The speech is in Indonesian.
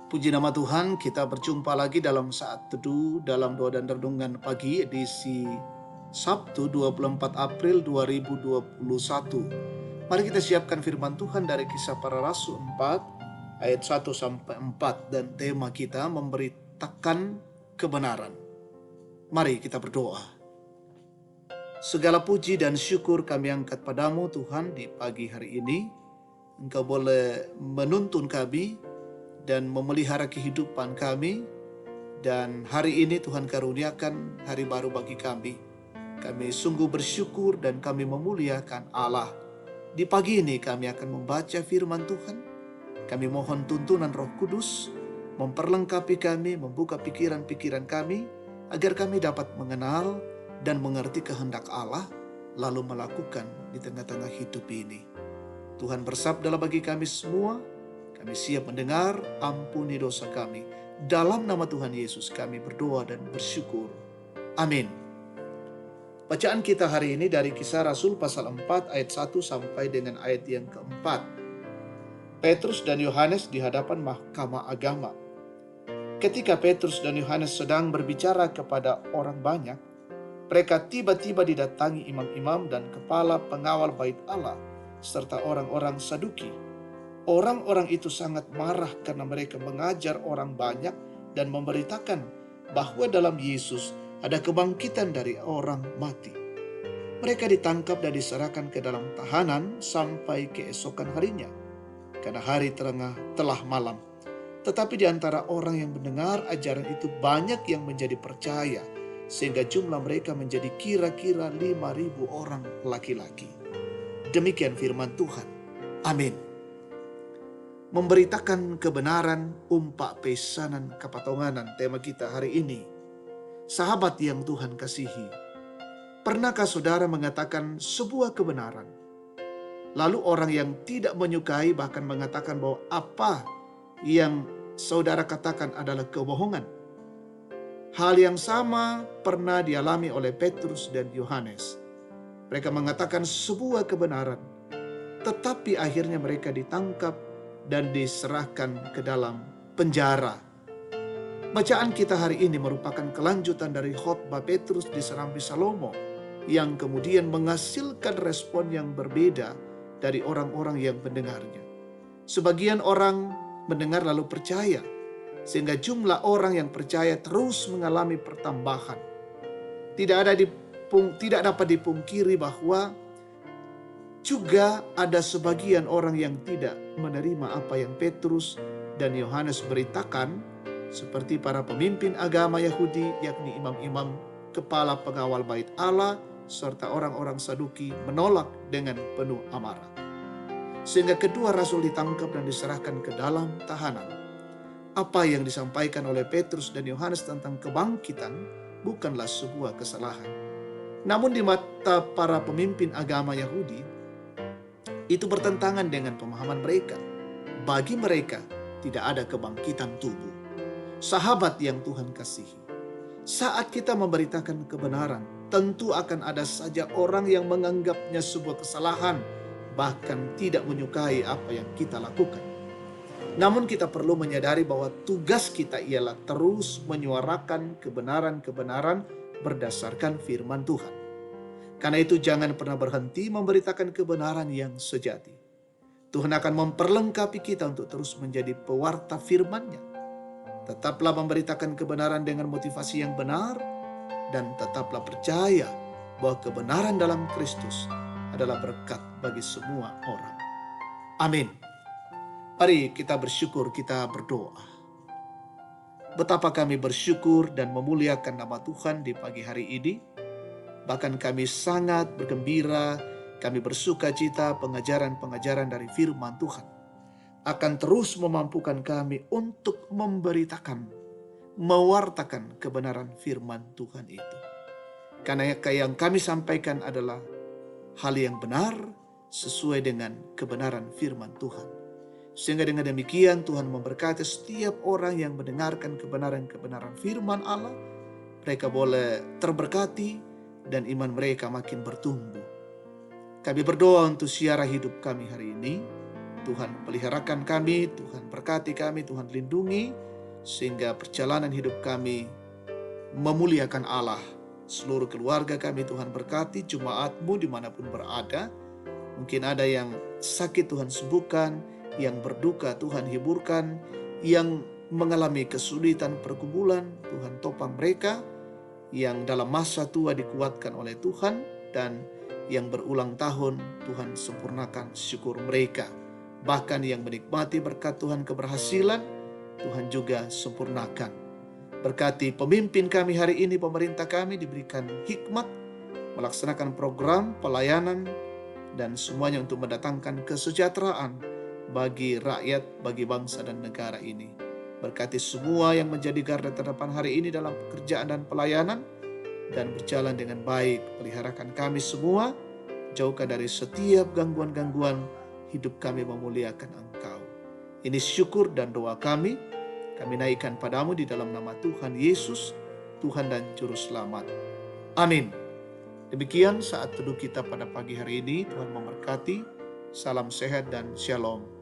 Puji nama Tuhan, kita berjumpa lagi dalam saat teduh dalam doa dan renungan pagi edisi Sabtu 24 April 2021. Mari kita siapkan firman Tuhan dari Kisah Para Rasul 4 ayat 1 sampai 4 dan tema kita memberitakan kebenaran. Mari kita berdoa. Segala puji dan syukur kami angkat padamu Tuhan di pagi hari ini. Engkau boleh menuntun kami dan memelihara kehidupan kami. Dan hari ini Tuhan karuniakan hari baru bagi kami. Kami sungguh bersyukur dan kami memuliakan Allah. Di pagi ini kami akan membaca firman Tuhan. Kami mohon tuntunan Roh Kudus memperlengkapi kami, membuka pikiran-pikiran kami, agar kami dapat mengenal dan mengerti kehendak Allah, lalu melakukan di tengah-tengah hidup ini. Tuhan bersabdalah bagi kami semua, kami siap mendengar, ampuni dosa kami. Dalam nama Tuhan Yesus kami berdoa dan bersyukur. Amin. Bacaan kita hari ini dari Kisah Rasul pasal 4 ayat 1 sampai dengan ayat yang keempat. Petrus dan Yohanes di hadapan mahkamah agama. Ketika Petrus dan Yohanes sedang berbicara kepada orang banyak, mereka tiba-tiba didatangi imam-imam dan kepala pengawal bait Allah serta orang-orang Saduki. Orang-orang itu sangat marah karena mereka mengajar orang banyak dan memberitakan bahwa dalam Yesus ada kebangkitan dari orang mati. Mereka ditangkap dan diserahkan ke dalam tahanan sampai keesokan harinya, karena hari telah malam. Tetapi di antara orang yang mendengar ajaran itu banyak yang menjadi percaya, sehingga jumlah mereka menjadi kira-kira 5.000 orang laki-laki. Demikian firman Tuhan. Amin. Memberitakan kebenaran, umpak pesanan kepatonganan, tema kita hari ini. Sahabat yang Tuhan kasihi, pernahkah saudara mengatakan sebuah kebenaran, lalu orang yang tidak menyukai bahkan mengatakan bahwa apa yang saudara katakan adalah kebohongan? Hal yang sama pernah dialami oleh Petrus dan Yohanes. Mereka mengatakan sebuah kebenaran, tetapi akhirnya mereka ditangkap dan diserahkan ke dalam penjara. Bacaan kita hari ini merupakan kelanjutan dari khotbah Petrus di Serambi Salomo, yang kemudian menghasilkan respon yang berbeda dari orang-orang yang mendengarnya. Sebagian orang mendengar lalu percaya, sehingga jumlah orang yang percaya terus mengalami pertambahan. Tidak dapat dipungkiri bahwa juga ada sebagian orang yang tidak menerima apa yang Petrus dan Yohanes beritakan, seperti para pemimpin agama Yahudi, yakni imam-imam, kepala pengawal bait Allah, serta orang-orang Saduki menolak dengan penuh amarah. Sehingga kedua rasul ditangkap dan diserahkan ke dalam tahanan. Apa yang disampaikan oleh Petrus dan Yohanes tentang kebangkitan bukanlah sebuah kesalahan. Namun di mata para pemimpin agama Yahudi, itu bertentangan dengan pemahaman mereka. Bagi mereka tidak ada kebangkitan tubuh. Sahabat yang Tuhan kasihi, saat kita memberitakan kebenaran, tentu akan ada saja orang yang menganggapnya sebuah kesalahan, bahkan tidak menyukai apa yang kita lakukan. Namun kita perlu menyadari bahwa tugas kita ialah terus menyuarakan kebenaran-kebenaran berdasarkan firman Tuhan. Karena itu jangan pernah berhenti memberitakan kebenaran yang sejati. Tuhan akan memperlengkapi kita untuk terus menjadi pewarta firman-Nya. Tetaplah memberitakan kebenaran dengan motivasi yang benar, dan tetaplah percaya bahwa kebenaran dalam Kristus adalah berkat bagi semua orang. Amin. Mari kita bersyukur, kita berdoa. Betapa kami bersyukur dan memuliakan nama Tuhan di pagi hari ini. Bahkan kami sangat bergembira, kami bersuka cita pengajaran-pengajaran dari firman Tuhan akan terus memampukan kami untuk memberitakan, mewartakan kebenaran firman Tuhan itu. Karena yang kami sampaikan adalah hal yang benar sesuai dengan kebenaran firman Tuhan. Sehingga dengan demikian Tuhan memberkati setiap orang yang mendengarkan kebenaran-kebenaran firman Allah. Mereka boleh terberkati dan iman mereka makin bertumbuh. Kami berdoa untuk siara hidup kami hari ini. Tuhan peliharakan kami, Tuhan berkati kami, Tuhan lindungi, sehingga perjalanan hidup kami memuliakan Allah. Seluruh keluarga kami Tuhan berkati, jemaat-Mu dimanapun berada. Mungkin ada yang sakit Tuhan sembuhkan, yang berduka Tuhan hiburkan, yang mengalami kesulitan pergumulan Tuhan topang mereka, yang dalam masa tua dikuatkan oleh Tuhan, dan yang berulang tahun Tuhan sempurnakan syukur mereka. Bahkan yang menikmati berkat Tuhan keberhasilan, Tuhan juga sempurnakan. Berkati pemimpin kami hari ini, pemerintah kami diberikan hikmat melaksanakan program pelayanan dan semuanya untuk mendatangkan kesejahteraan bagi rakyat, bagi bangsa dan negara ini. Berkati semua yang menjadi garda terdepan hari ini dalam pekerjaan dan pelayanan, dan berjalan dengan baik. Peliharakan kami semua, jauhkan dari setiap gangguan-gangguan, hidup kami memuliakan Engkau. Ini syukur dan doa kami naikkan padamu di dalam nama Tuhan Yesus, Tuhan dan Juru Selamat. Amin. Demikian saat teduh kita pada pagi hari ini. Tuhan memberkati. Salam sehat dan shalom.